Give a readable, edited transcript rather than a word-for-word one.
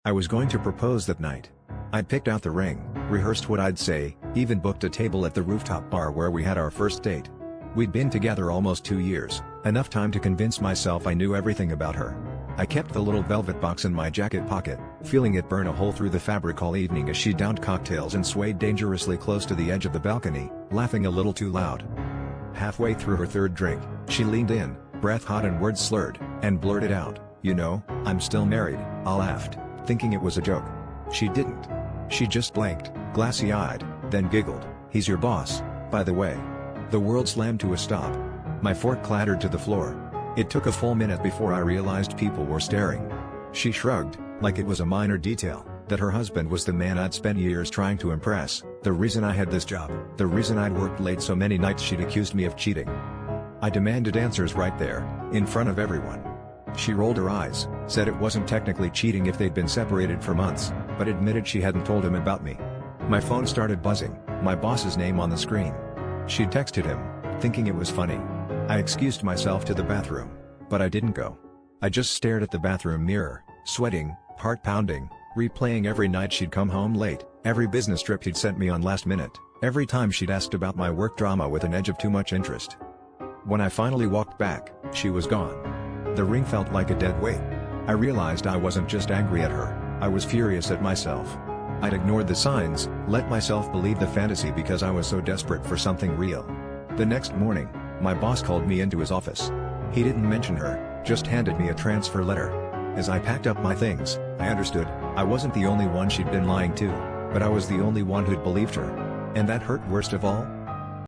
I was going to propose that night. I'd picked out the ring, rehearsed what I'd say, even booked a table at the rooftop bar where we had our first date. We'd been together almost 2 years, enough time to convince myself I knew everything about her. I kept the little velvet box in my jacket pocket, feeling it burn a hole through the fabric all evening as she downed cocktails and swayed dangerously close to the edge of the balcony, laughing a little too loud. Halfway through her third drink, she leaned in, breath hot and words slurred, and blurted out, "You know, I'm still married." I laughed, thinking it was a joke. She didn't. She just blinked, glassy-eyed, then giggled, "He's your boss, by the way." The world slammed to a stop. My fork clattered to the floor. It took a full minute before I realized people were staring. She shrugged, like it was a minor detail, that her husband was the man I'd spent years trying to impress, the reason I had this job, the reason I'd worked late so many nights she'd accused me of cheating. I demanded answers right there, in front of everyone. She rolled her eyes, said it wasn't technically cheating if they'd been separated for months, but admitted she hadn't told him about me. My phone started buzzing, my boss's name on the screen. She'd texted him, thinking it was funny. I excused myself to the bathroom, but I didn't go. I just stared at the bathroom mirror, sweating, heart pounding, replaying every night she'd come home late, every business trip he'd sent me on last minute, every time she'd asked about my work drama with an edge of too much interest. When I finally walked back, she was gone. The ring felt like a dead weight. I realized I wasn't just angry at her, I was furious at myself. I'd ignored the signs, let myself believe the fantasy because I was so desperate for something real. The next morning, my boss called me into his office. He didn't mention her, just handed me a transfer letter. As I packed up my things, I understood, I wasn't the only one she'd been lying to, but I was the only one who'd believed her. And that hurt worst of all?